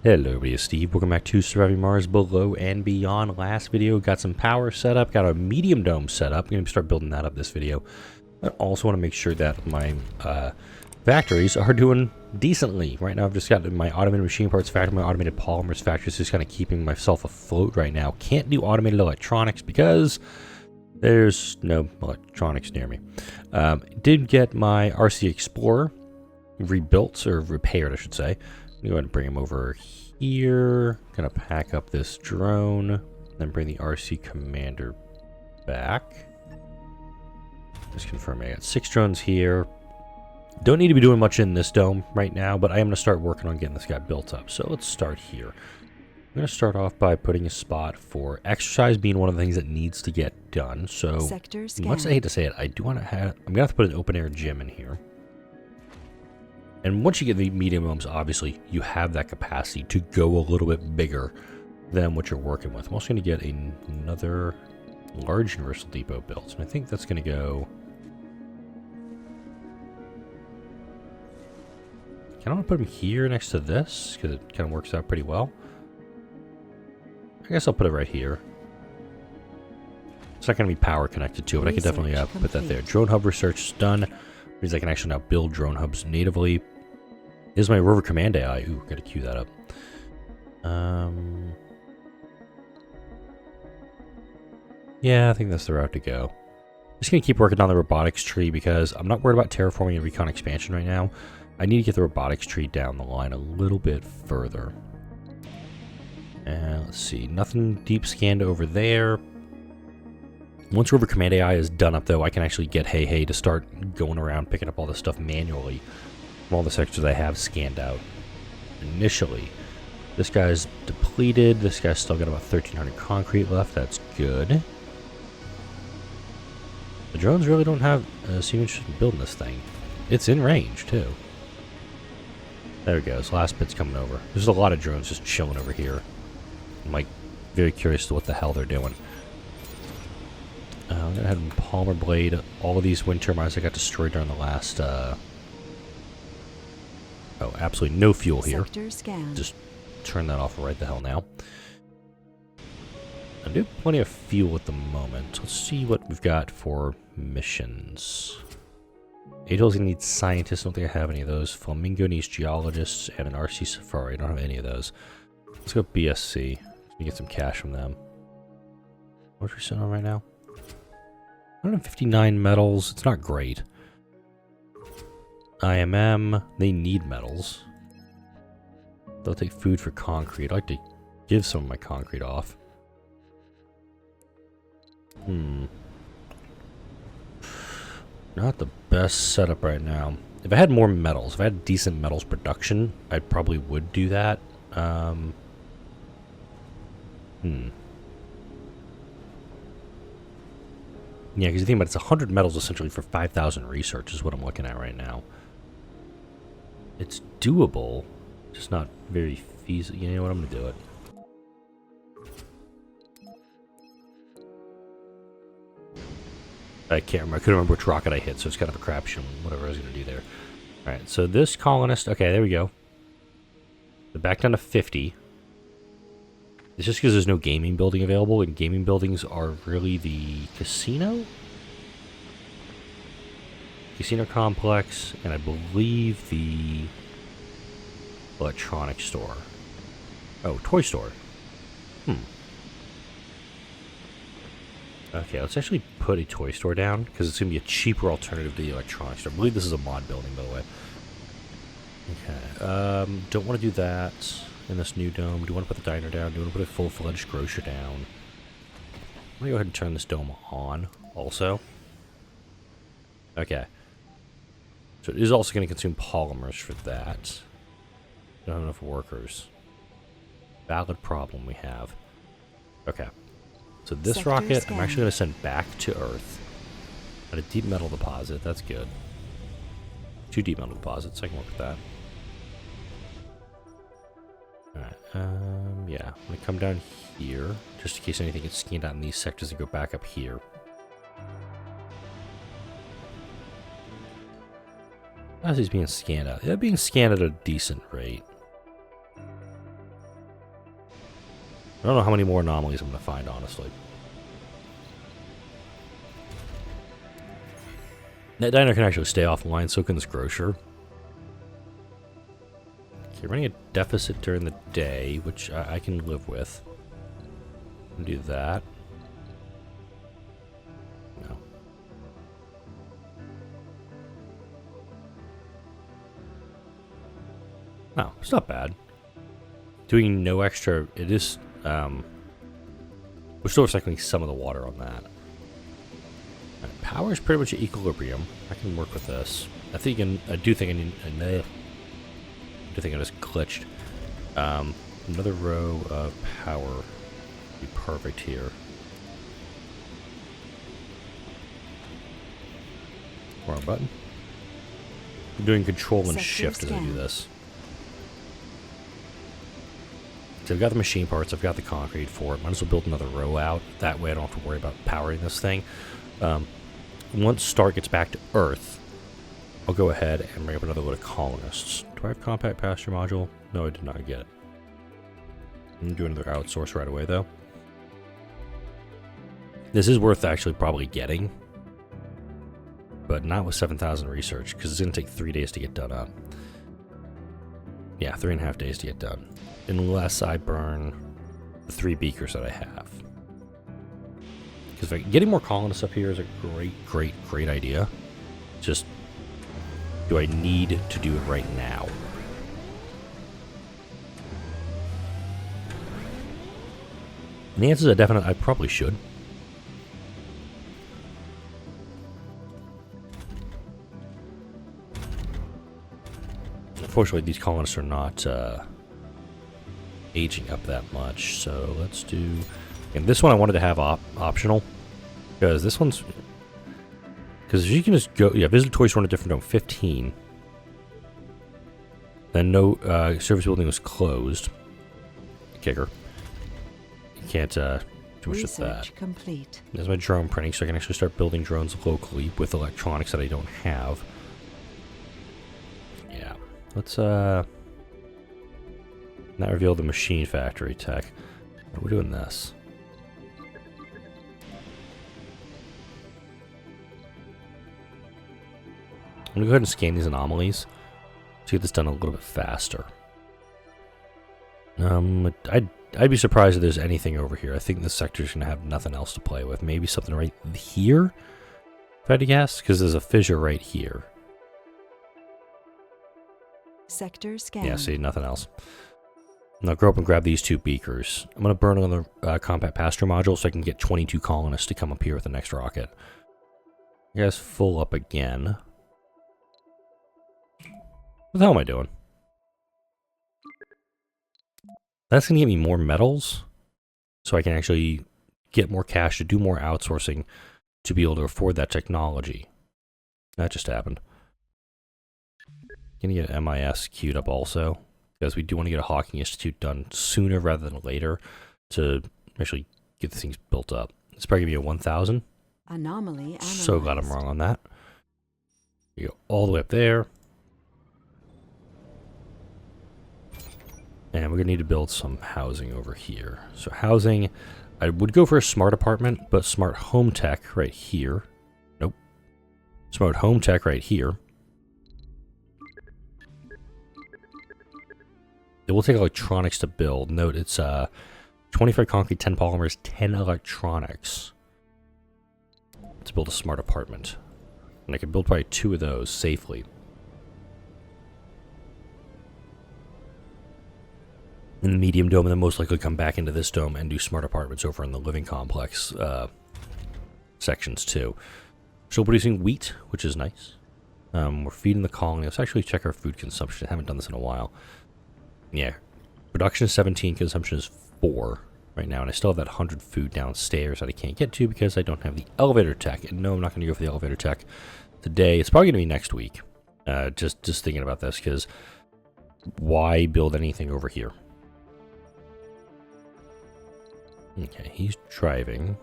Hello everybody, it's Steve. Welcome back to Surviving Mars Below and Beyond. Last video, got some power set up, got a medium dome set up. I'm going to start building that up this video. I also want to make sure that my factories are doing decently. Right now I've just got my automated machine parts factory, my automated polymers factory, just kind of keeping myself afloat right now. Can't do automated electronics because there's no electronics near me. Did get my RC Explorer rebuilt, or repaired I should say. Go ahead and bring him over here. Gonna pack up this drone, then bring the RC Commander back. Just confirm I got 6 drones here. Don't need to be doing much in this dome right now, but I am gonna start working on getting this guy built up. So let's start here. I'm gonna start off by putting a spot for exercise being one of the things that needs to get done. So much I hate to say it, I do want to have. I'm gonna have to put an open air gym in here. And once you get the medium domes, obviously, you have that capacity to go a little bit bigger than what you're working with. I'm also going to get another large Universal Depot built. And I think that's going to go... I want to put them here next to this, because it kind of works out pretty well. I guess I'll put it right here. It's not going to be power connected to it, but I can definitely put that there. Drone hub research is done. Means I can actually now build drone hubs natively. Here's my rover command AI. Ooh, gotta queue that up. Yeah, I think that's the route to go. Just gonna keep working on the robotics tree because I'm not worried about terraforming and recon expansion right now. I need to get the robotics tree down the line a little bit further. And let's see, nothing deep scanned over there. Once Rover Command AI is done up, though, I can actually get Hey to start going around picking up all this stuff manually from all the sectors I have scanned out initially. This guy's depleted. This guy's still got about 1,300 concrete left. That's good. The drones really don't have seem interested in building this thing. It's in range, too. There it goes. Last bit's coming over. There's a lot of drones just chilling over here. I'm, like, very curious to what the hell they're doing. I'm going to head and Palmer Blade all of these wind turbines that got destroyed during the last... Oh, absolutely no fuel here. Just turn that off right the hell now. I do have plenty of fuel at the moment. Let's see what we've got for missions. ATOL's going to need scientists. I don't think I have any of those. Flamingo needs geologists and an RC Safari. I don't have any of those. Let's go BSC. Let's get some cash from them. What are we sitting on right now? 159 metals. It's not great. IMM. They need metals. They'll take food for concrete. I'd like to give some of my concrete off. Not the best setup right now. If I had more metals, if I had decent metals production, I probably would do that. Yeah, because you think about it, it's 100 metals essentially for 5,000 research is what I'm looking at right now. It's doable, just not very feasible. You know what? I'm going to do it. I can't remember. I couldn't remember which rocket I hit, so it's kind of a crapshoot. Whatever I was going to do there. Alright, so this colonist... Okay, there we go. They're back down to 50. It's just because there's no gaming building available, and gaming buildings are really the casino? Casino complex, and I believe the electronics store. Oh, toy store. Okay, let's actually put a toy store down, because it's going to be a cheaper alternative to the electronics store. I believe this is a mod building, by the way. Okay, don't want to do that in this new dome. Do you want to put the diner down? Do you want to put a full-fledged grocer down? I'm going to go ahead and turn this dome on also. Okay. So it is also going to consume polymers for that. Don't have enough workers. Valid problem we have. Okay. So this rocket, I'm actually going to send back to Earth. At a deep metal deposit. That's good. 2 deep metal deposits. I can work with that. Alright, yeah. I'm going to come down here, just in case anything gets scanned out in these sectors and go back up here. How's he's being scanned out? They're being scanned at a decent rate. I don't know how many more anomalies I'm going to find, honestly. That diner can actually stay offline, so can this grocer. Okay, running a deficit during the day, which I can live with. Do that. No. No, it's not bad. Doing no extra, it is, we're still recycling some of the water on that. Right, power is pretty much at equilibrium. I can work with this. I do think I just glitched. Another row of power would be perfect here. Wrong button. I'm doing control and shift as I do this. So I've got the machine parts, I've got the concrete for it. Might as well build another row out. That way I don't have to worry about powering this thing. Once Stark gets back to Earth, I'll go ahead and bring up another load of colonists. Do I have compact pasture module? No, I did not get it. I'm going to do another outsource right away, though. This is worth actually probably getting, but not with 7,000 research, because it's going to take 3 days to get done up. Yeah, 3.5 days to get done. Unless I burn the 3 beakers that I have. Because getting more colonists up here is a great idea. Just, do I need to do it right now? And the answer is a definite, I probably should. Unfortunately, these colonists are not aging up that much, so let's do... And this one I wanted to have optional, because this one's... Because you can just go... Yeah, visit toys run a different dome, 15. Then no service building was closed. Kicker. You can't do much with that. Complete. There's my drone printing, so I can actually start building drones locally with electronics that I don't have. Yeah. Let's not reveal the machine factory tech. We're doing this. I'm gonna go ahead and scan these anomalies to get this done a little bit faster. I'd be surprised if there's anything over here. I think this sector's gonna have nothing else to play with. Maybe something right here, if I had to guess, because there's a fissure right here. Sector scan. Yeah, see, nothing else. Now go up and grab these 2 beakers. I'm going to burn on the compact pasture module so I can get 22 colonists to come up here with the next rocket. You guys full up again. What the hell am I doing? That's going to give me more metals, so I can actually get more cash to do more outsourcing to be able to afford that technology. That just happened. Going to get MIS queued up also, because we do want to get a Hawking Institute done sooner rather than later to actually get the things built up. It's probably going to be a 1,000. Anomaly analyzed. So glad I'm wrong on that. You go all the way up there. And we're going to need to build some housing over here. So housing, I would go for a smart apartment, but smart home tech right here. Nope. Smart home tech right here. It will take electronics to build. Note, it's 25 concrete, 10 polymers, 10 electronics to build a smart apartment. And I can build probably 2 of those safely. In the medium dome, and then most likely come back into this dome and do smart apartments over in the living complex sections too. Still producing wheat, which is nice. We're feeding the colony. Let's actually check our food consumption. I haven't done this in a while. Yeah, production is 17, consumption is 4 right now, and I still have that 100 food downstairs that I can't get to because I don't have the elevator tech. And no, I'm not going to go for the elevator tech today. It's probably going to be next week. Just thinking about this, because why build anything over here? Okay, he's driving.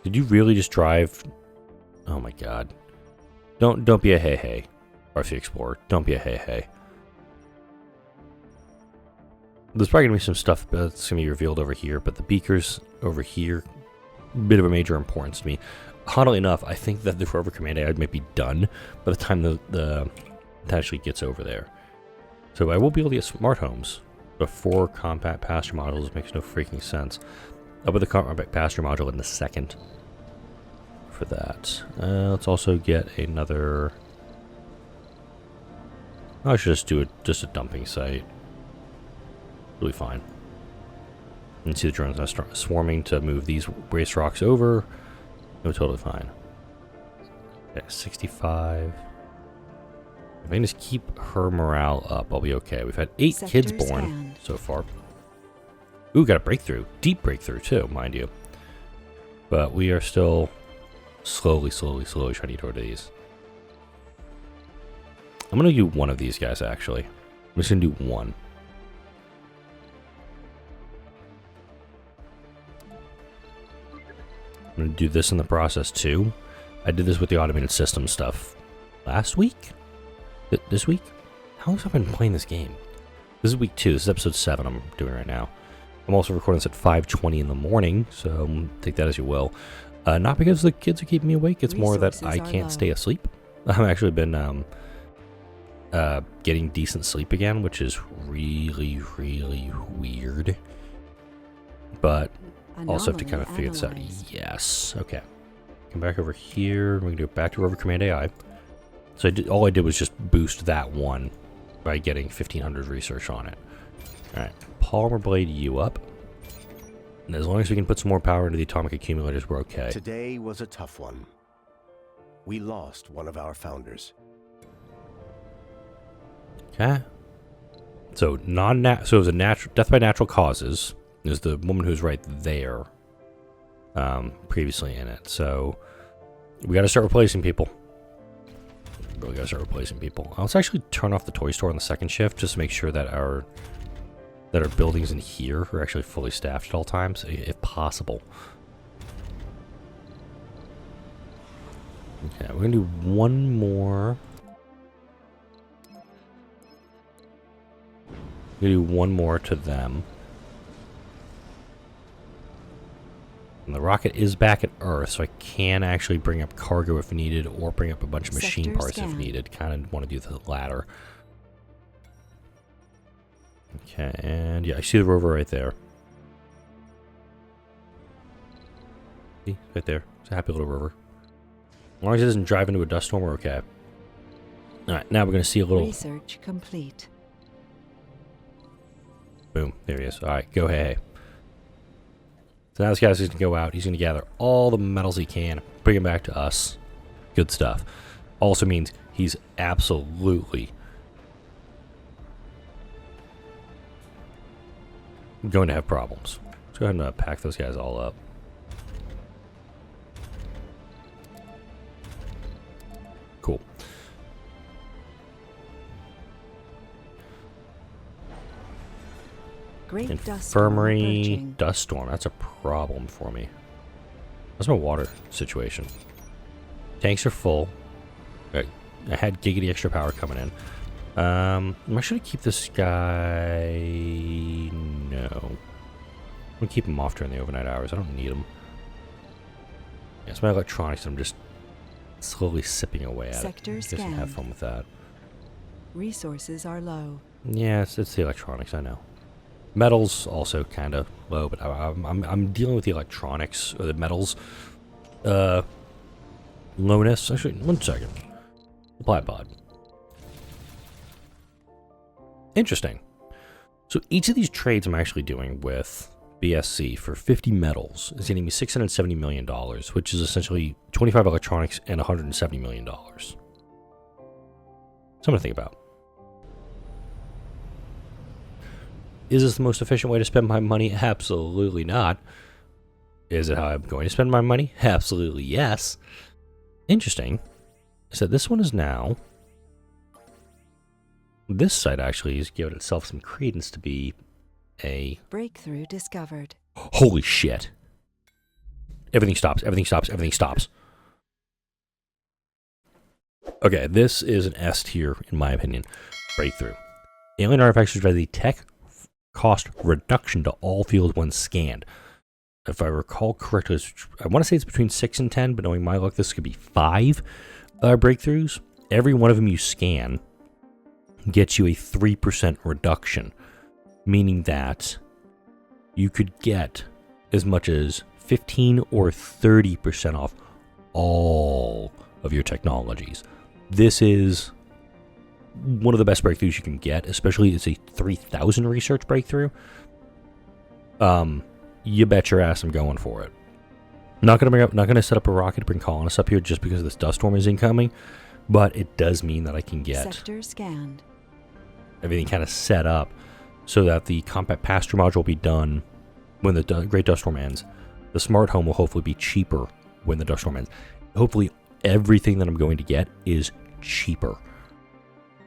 Did you really just drive? Oh my god! Don't be a hey. RC Explorer. Don't be a hey. There's probably going to be some stuff that's going to be revealed over here, but the beakers over here, bit of a major importance to me. Oddly enough, I think that the Rover Command AI might be done by the time it actually gets over there. So I will be able to get smart homes before compact passenger modules. Makes no freaking sense. I'll put the compact passenger module in the second for that. Let's also get another... I should just do just a dumping site. Really fine. And see the drones now start swarming to move these waste rocks over. No, totally fine. Okay, 65. If I can just keep her morale up, I'll be okay. We've had 8 kids born so far. Ooh, got a breakthrough. Deep breakthrough, too, mind you. But we are still slowly trying to get over to these. I'm going to do one of these guys, actually. I'm just going to do one. I'm going to do this in the process, too. I did this with the automated system stuff last week? This week? How long have I been playing this game? This is week 2. This is episode 7 I'm doing right now. I'm also recording this at 5:20 in the morning, so take that as you will. Not because the kids are keeping me awake. It's more that I can't stay asleep. I've actually been getting decent sleep again, which is really weird. But also have to kind of figure this out. Yes. Okay. Come back over here. We're going to go back to Rover Command AI. So all I did was just boost that one by getting 1,500 research on it. Alright. Polymer blade you up. And as long as we can put some more power into the atomic accumulators, we're okay. Today was a tough one. We lost one of our founders. Okay. So it was a natural death by natural causes. There's the woman who's right there. Previously in it. So we gotta start replacing people. Really gotta start replacing people. Let's actually turn off the toy store on the second shift just to make sure that our buildings in here are actually fully staffed at all times, if possible. Okay, we're gonna do one more. We're gonna do one more to them. And the rocket is back at Earth, so I can actually bring up cargo if needed, or bring up a bunch of machine parts if needed. Kind of want to do the latter. Okay, and yeah, I see the rover right there. See, right there. It's a happy little rover. As long as it doesn't drive into a dust storm, we're okay. Alright, now we're going to see a little... Research complete. Boom, there he is. Alright, go hey. So now this guy's going to go out. He's going to gather all the metals he can, bring them back to us. Good stuff. Also means he's absolutely going to have problems. Let's go ahead and pack those guys all up. Cool. Great Infirmary dust storm. That's a problem for me. What's my water situation? Tanks are full. I had giggity extra power coming in. Am I should keep this guy? No. I'm gonna keep him off during the overnight hours. I don't need him. Yeah, it's my electronics. I'm just slowly sipping away at Sector it. Just have fun with that. Resources are low. Yeah, it's the electronics. I know. Metals also kind of low, but I'm dealing with the electronics or the metals lowness. Actually, 1 second. Supply pod. Interesting. So each of these trades I'm actually doing with BSC for 50 metals is getting me $670 million, which is essentially 25 electronics and $170 million. Something to think about. Is this the most efficient way to spend my money? Absolutely not. Is it how I'm going to spend my money? Absolutely yes. Interesting. So this one is now... This site actually has given itself some credence to be a... Breakthrough discovered. Holy shit. Everything stops, everything stops, everything stops. Okay, this is an S tier, in my opinion, breakthrough. Alien artifacts provide the tech cost reduction to all fields when scanned. If I recall correctly, I want to say it's between 6 and 10, but knowing my luck, this could be 5 breakthroughs. Every one of them you scan gets you a 3% reduction, meaning that you could get as much as 15 or 30% off all of your technologies. This is one of the best breakthroughs you can get, especially it's a 3,000 research breakthrough. You bet your ass I'm going for it. Not gonna set up a rocket to bring colonists up here just because this dust storm is incoming, but it does mean that I can get Sector scanned. everything kind of set up so that the compact pasture module will be done when the Great Dust Storm ends. The smart home will hopefully be cheaper when the dust storm ends. Hopefully everything that I'm going to get is cheaper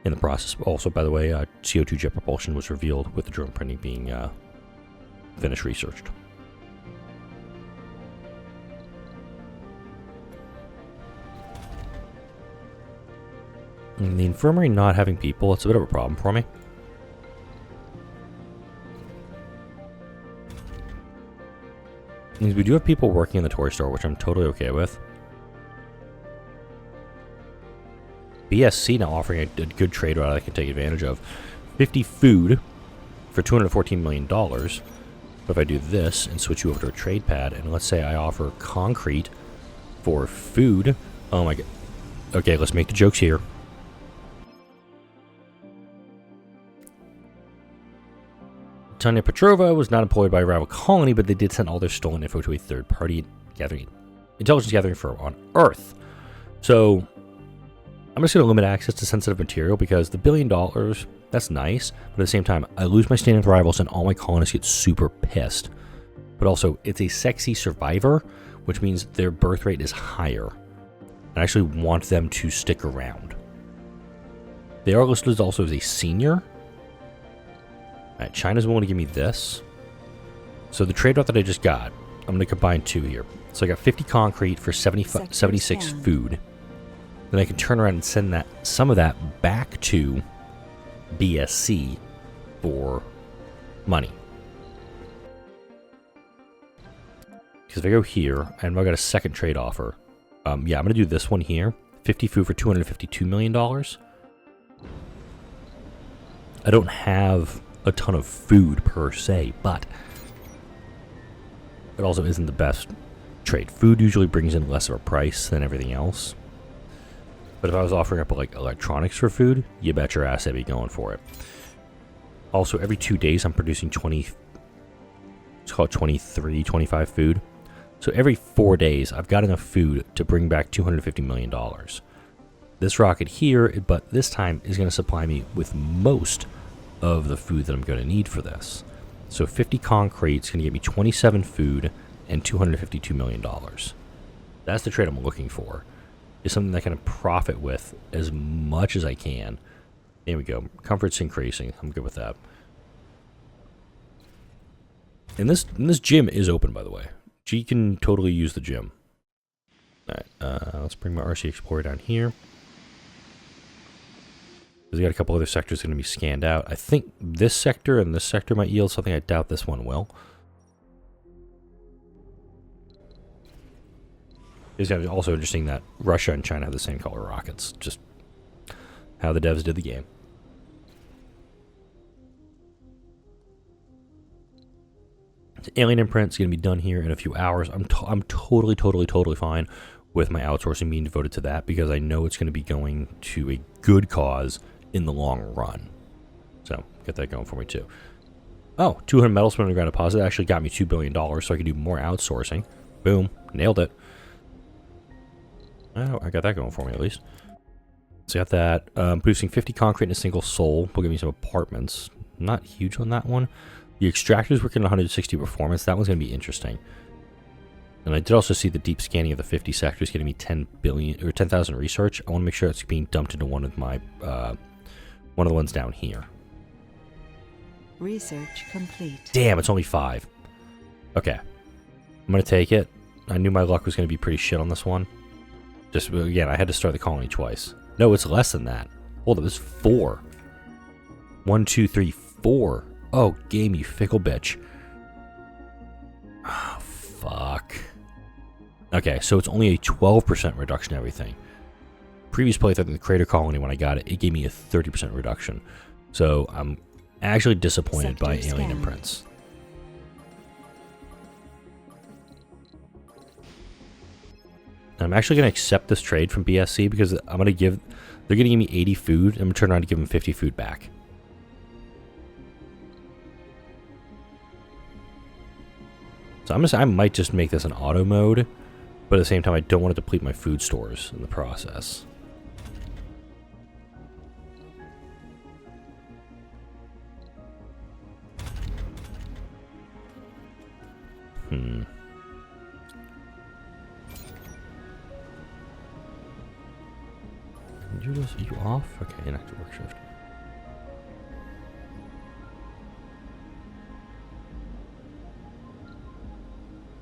in the process. Also, by the way, CO2 jet propulsion was revealed with the drone printing being finished researched. And the infirmary not having people, it's a bit of a problem for me. Means we do have people working in the toy store, which I'm totally okay with. BSC now offering a good trade route I can take advantage of. 50 food for $214 million. But if I do this and switch you over to a trade pad, and let's say I offer concrete for food. Oh my god. Okay, let's make the jokes here. Tanya Petrova was not employed by a rival colony, but they did send all their stolen info to a third-party intelligence gathering firm on Earth. So I'm just going to limit access to sensitive material because the $1 billion, that's nice, but at the same time, I lose my standing with rivals and all my colonists get super pissed. But also, it's a sexy survivor, which means their birth rate is higher. I actually want them to stick around. They are listed also as a senior. Alright, China's willing to give me this. So the trade route that I just got, I'm going to combine two here. So I got 50 concrete for 76 food. Then I can turn around and send some of that back to BSC for money. Because if I go here, and I got a second trade offer. Yeah, I'm going to do this one here. 50 food for $252 million. I don't have a ton of food per se, but it also isn't the best trade. Food usually brings in less of a price than everything else. But if I was offering up like electronics for food, you bet your ass I'd be going for it. Also, every 2 days I'm producing 20, let's call it 23, 25 food. So every 4 days I've got enough food to bring back $250 million. This rocket here, but this time is going to supply me with most of the food that I'm going to need for this. So 50 concrete is going to give me 27 food and $252 million. That's the trade I'm looking for. Is something that I can profit with as much as I can. There we go. Comfort's increasing. I'm good with that. And this gym is open, by the way. G can totally use the gym. Alright, let's bring my RC Explorer down here. We got a couple other sectors going to be scanned out. I think this sector and this sector might yield something. I doubt this one will. It's also interesting that Russia and China have the same color rockets. Just how the devs did the game. The Alien Imprints is going to be done here in a few hours. I'm totally fine with my outsourcing being devoted to that because I know it's going to be going to a good cause in the long run. So, get that going for me too. Oh, 200 metal spent underground deposit actually got me $2 billion, so I can do more outsourcing. Boom. Nailed it. Oh, I got that going for me at least. So, I got that. Producing 50 concrete in a single soul will give me some apartments. Not huge on that one. The extractor's working at 160 performance. That one's going to be interesting. And I did also see the deep scanning of the 50 sectors getting me 10,000 research. I want to make sure it's being dumped into one of my one of the ones down here. Research complete. Damn, it's only 5. Okay. I'm going to take it. I knew my luck was going to be pretty shit on this one. Just, again, I had to start the colony twice. No, it's less than that. Hold up, it's 4. 1, 2, 3, 4. Oh, game, you fickle bitch. Oh, fuck. Okay, so it's only a 12% reduction in everything. Previous playthrough in the crater colony, when I got it, it gave me a 30% reduction. So I'm actually disappointed by Alien Imprints. I'm actually going to accept this trade from BSC because they're going to give me 80 food, and I'm going to turn around and give them 50 food back. So I might just make this an auto mode, but at the same time I don't want to deplete my food stores in the process. Are you off? Okay, inactive work shift.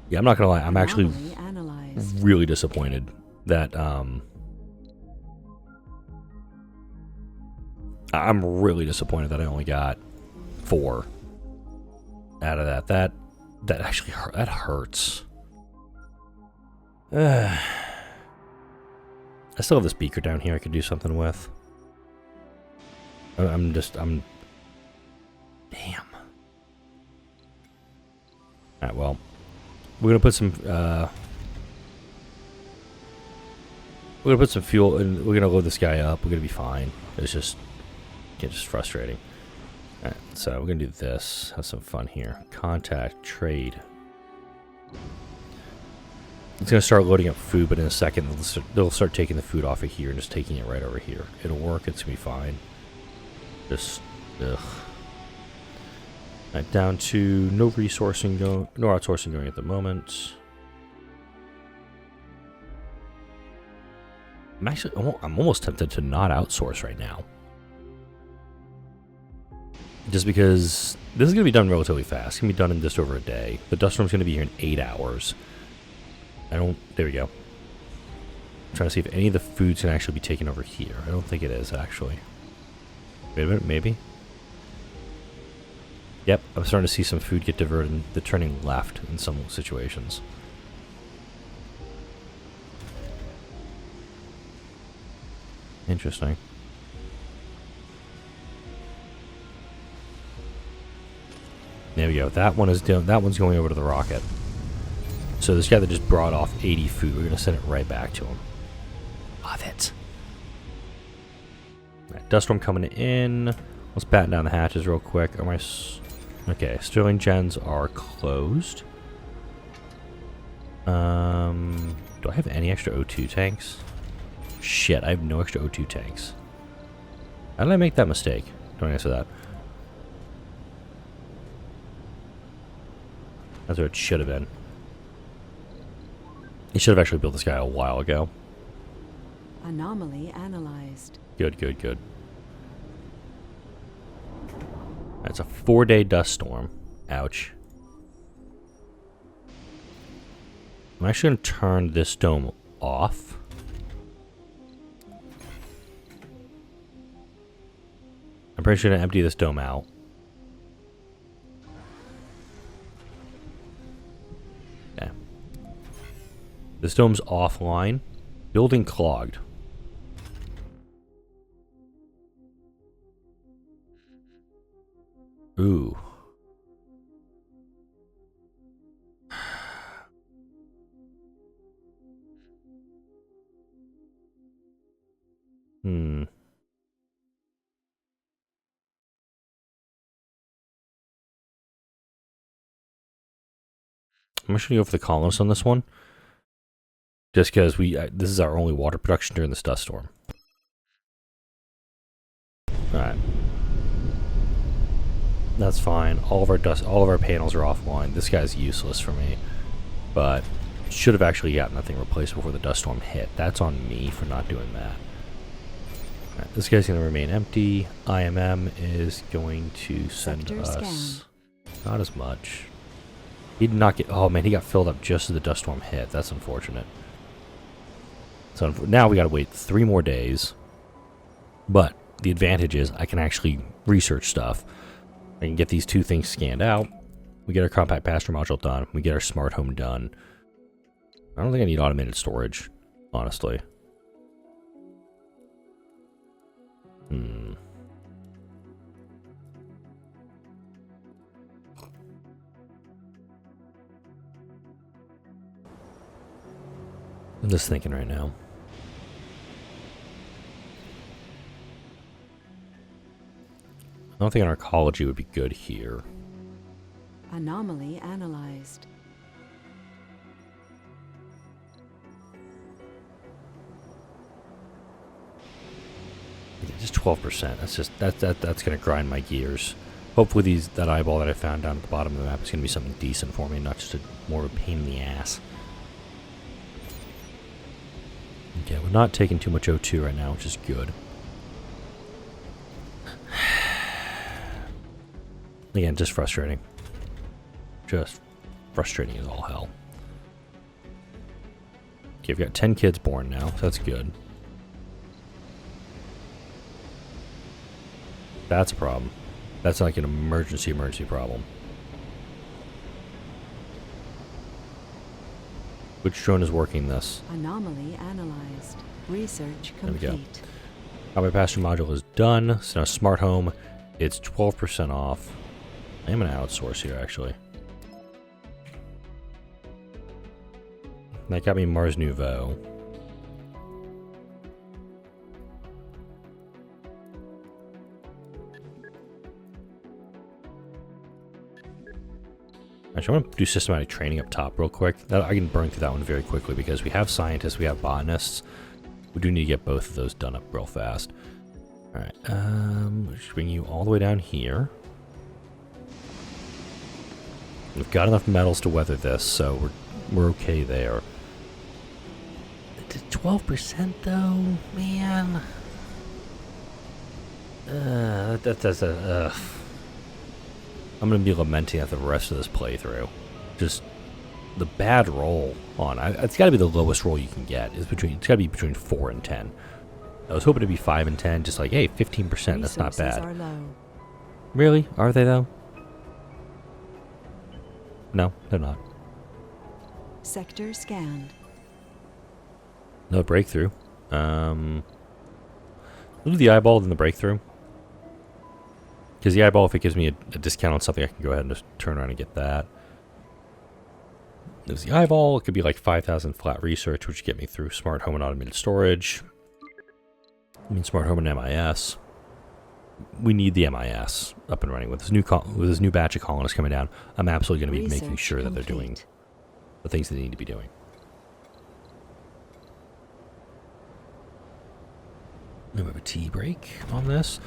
Yeah, I'm not gonna lie, I'm actually really disappointed that I'm really disappointed that I only got 4 out of that. That actually that hurts. I still have this beaker down here I could do something with. I'm damn. Alright, well. We're gonna put some fuel and we're gonna load this guy up. We're gonna be fine. It's just frustrating. Alright, so we're gonna do this. Have some fun here. Contact, trade. It's gonna start loading up food, but in a second they'll start taking the food off of here and just taking it right over here. It'll work, it's gonna be fine. Just ugh. Alright, down to no outsourcing going at the moment. I'm almost tempted to not outsource right now. Just because this is going to be done relatively fast. It's going to be done in just over a day. The dust storm's going to be here in 8 hours. There we go. I'm trying to see if any of the foods can actually be taken over here. I don't think it is, actually. Wait a minute, maybe? Yep, I'm starting to see some food get diverted. They're turning left in some situations. Interesting. There we go. That one's going over to the rocket. So this guy that just brought off 80 food, we're going to send it right back to him. Love it. Right, dust storm coming in. Let's batten down the hatches real quick. Okay, Sterling gens are closed. Do I have any extra O2 tanks? Shit, I have no extra O2 tanks. How did I make that mistake? Don't answer that. That's what it should have been. He should have actually built this guy a while ago. Anomaly analyzed. Good, good, good. That's a 4-day dust storm. Ouch. I'm actually going to turn this dome off. I'm pretty sure going to empty this dome out. Okay. This dome's offline. Building clogged. Ooh. I'm actually going to go for the colonists on this one. Just because this is our only water production during this dust storm. Alright. That's fine. All of our panels are offline. This guy's useless for me. But should have actually gotten that thing replaced before the dust storm hit. That's on me for not doing that. Right, this guy's going to remain empty. IMM is going to send us not as much. He did not get. Oh man, he got filled up just as the dust storm hit. That's unfortunate. So now we got to wait 3 more days. But the advantage is I can actually research stuff. I can get these 2 things scanned out. We get our compact passenger module done. We get our smart home done. I don't think I need automated storage, honestly. I'm just thinking right now. I don't think an arcology would be good here. Anomaly analyzed. Just 12%. That's just that's gonna grind my gears. Hopefully that eyeball that I found down at the bottom of the map is gonna be something decent for me, not just more of a pain in the ass. Okay, we're not taking too much O2 right now, which is good. Again, just frustrating. Just frustrating as all hell. Okay, we've got 10 kids born now, so that's good. That's a problem. That's like an emergency problem. Which drone is working this? Anomaly analyzed. Research There we go. complete. My passenger module is done. So now smart home, it's 12% off. I am gonna outsource here actually. That got me Mars Nouveau. Actually, I want to do systematic training up top real quick. I can burn through that one very quickly because we have scientists, we have botanists. We do need to get both of those done up real fast. Alright, just bring you all the way down here. We've got enough metals to weather this, so we're okay there. 12% though, man. That's a. I'm gonna be lamenting at the rest of this playthrough. Just the bad roll on. It's got to be the lowest roll you can get. It's got to be between 4 and 10. I was hoping to be 5 and 10. Just like, hey, 15%. That's not bad. Are low. Really? Are they though? No, they're not. Sector scanned. No breakthrough. We'll do the eyeball then the breakthrough. Because the eyeball, if it gives me a discount on something, I can go ahead and just turn around and get that. There's the eyeball. It could be like 5,000 flat research, which would get me through smart home and automated storage. I mean, smart home and MIS. We need the MIS up and running with this new batch of colonists coming down. I'm absolutely going to be making sure that they're doing the things they need to be doing. We have a tea break on this.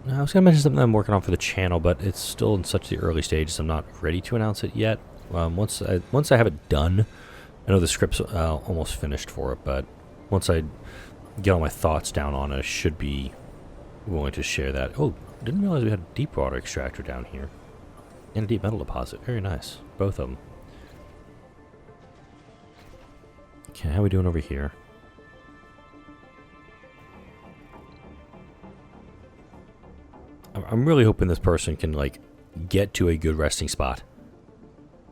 I was going to mention something I'm working on for the channel, but it's still in such the early stages. I'm not ready to announce it yet. Once I have it done, I know the script's almost finished for it, but once I get all my thoughts down on it, I should be willing to share that. Oh, didn't realize we had a deep water extractor down here. And a deep metal deposit. Very nice. Both of them. Okay, how are we doing over here? I'm really hoping this person can, like, get to a good resting spot.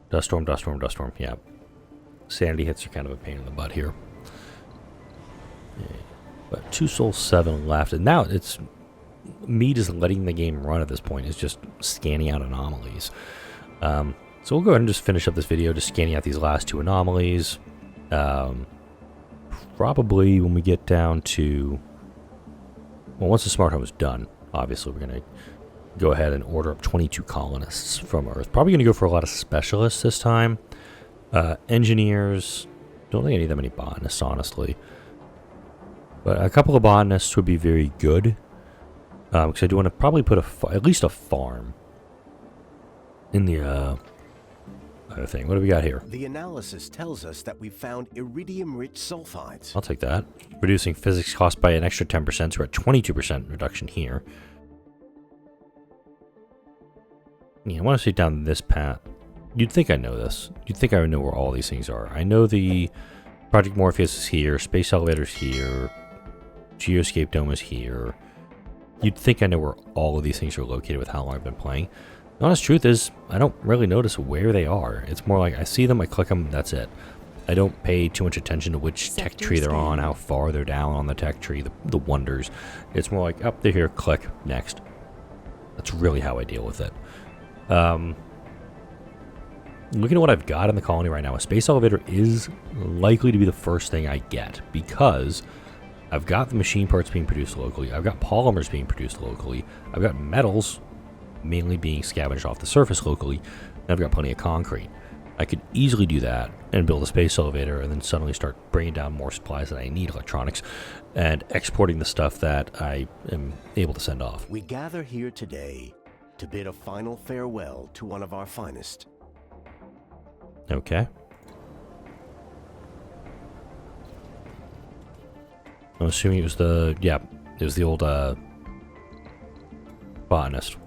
Dust storm, dust storm, dust storm. Yeah. Sanity hits are kind of a pain in the butt here. Yeah. But 2 souls, 7 left. And now it's... me just letting the game run at this point is just scanning out anomalies. So we'll go ahead and just finish up this video, just scanning out these last 2 anomalies. Probably when we get down to... well, once the smart home is done, obviously we're going to go ahead and order up 22 colonists from Earth. Probably going to go for a lot of specialists this time. Engineers. Don't think I need that many botanists, honestly. But a couple of botanists would be very good. Because I do want to probably put at least a farm in the other thing. What do we got here? The analysis tells us that we've found iridium-rich sulfides. I'll take that. Reducing physics cost by an extra 10%, so we're at 22% reduction here. Yeah, I want to see down this path. You'd think I know this. You'd think I would know where all these things are. I know the Project Morpheus is here, Space Elevator's here, Geoscape Dome is here. You'd think I know where all of these things are located with how long I've been playing. The honest truth is, I don't really notice where they are. It's more like I see them, I click them, that's it. I don't pay too much attention to which tech tree they're on, how far they're down on the tech tree, the wonders. It's more like, up, they're here, click, next. That's really how I deal with it. Looking at what I've got in the colony right now, a space elevator is likely to be the first thing I get, because I've got the machine parts being produced locally, I've got polymers being produced locally, I've got metals mainly being scavenged off the surface locally, and I've got plenty of concrete. I could easily do that and build a space elevator and then suddenly start bringing down more supplies that I need, electronics, and exporting the stuff that I am able to send off. We gather here today to bid a final farewell to one of our finest. Okay. I'm assuming it was the, yeah, it was the old botanist.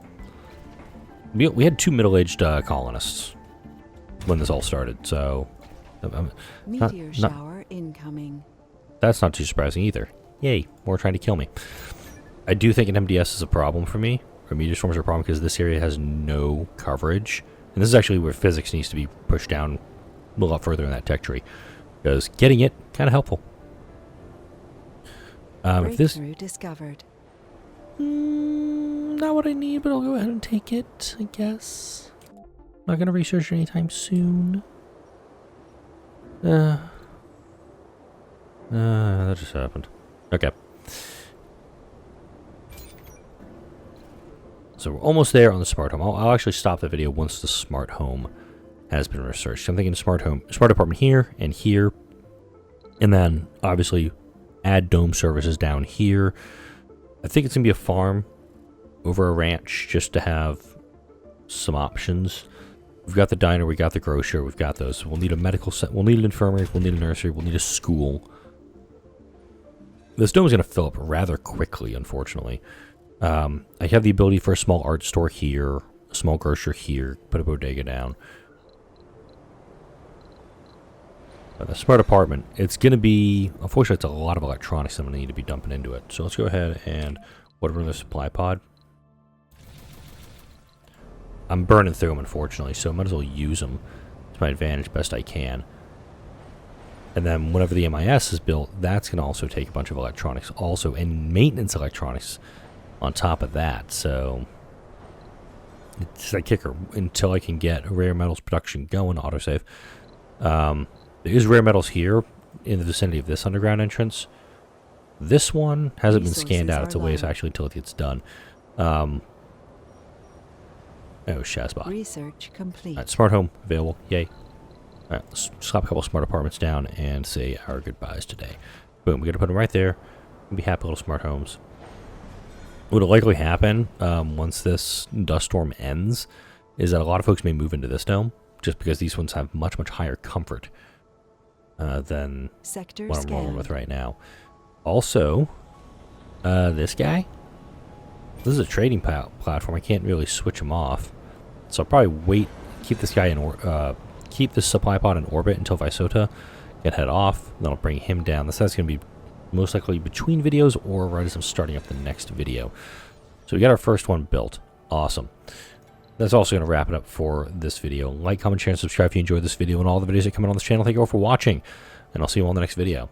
We had 2 middle-aged colonists when this all started, so Meteor shower incoming. That's not too surprising either. Yay, more trying to kill me. I do think an MDS is a problem for me, or meteor storms are a problem, because this area has no coverage. And this is actually where physics needs to be pushed down a lot further in that tech tree, because getting it, kind of helpful. If this discovered. Not what I need, but I'll go ahead and take it, I guess. Not going to research it anytime soon. That just happened. Okay. So we're almost there on the smart home. I'll actually stop the video once the smart home has been researched. I'm thinking smart apartment here and here. And then, obviously, add dome services down here. I think it's going to be a farm over a ranch just to have some options. We've got the diner, we got the grocer, we've got those. We'll need a medical set, we'll need an infirmary, we'll need a nursery, we'll need a school. This dome is going to fill up rather quickly, unfortunately. I have the ability for a small art store here, a small grocer here, put a bodega down. But the smart apartment, it's going to be, unfortunately, it's a lot of electronics I'm going to need to be dumping into it. So let's go ahead and whatever the supply pod. I'm burning through them, unfortunately, so I might as well use them to my advantage best I can. And then whenever the MIS is built, that's going to also take a bunch of electronics also, and maintenance electronics on top of that. So it's a kicker until I can get rare metals production going, autosave. There is rare metals here in the vicinity of this underground entrance. This one hasn't been scanned out. It's a ways actually until it gets done. Oh, Shazbot. Research complete. All right, smart home available. Yay. All right, let's slap a couple smart apartments down and say our goodbyes today. Boom, we got to put them right there. We'll be happy little smart homes. What'll likely happen once this dust storm ends is that a lot of folks may move into this dome just because these ones have much, much higher comfort than what I'm rolling with right now. Also, this guy, this is a trading platform. I can't really switch him off. So I'll probably wait, keep this guy in, keep this supply pod in orbit until Visota can head off. Then I'll bring him down. This guy's going to be most likely between videos or right as I'm starting up the next video. So we got our first one built. Awesome. That's also going to wrap it up for this video. Like, comment, share, and subscribe if you enjoyed this video and all the videos that come out on this channel. Thank you all for watching, and I'll see you all in the next video.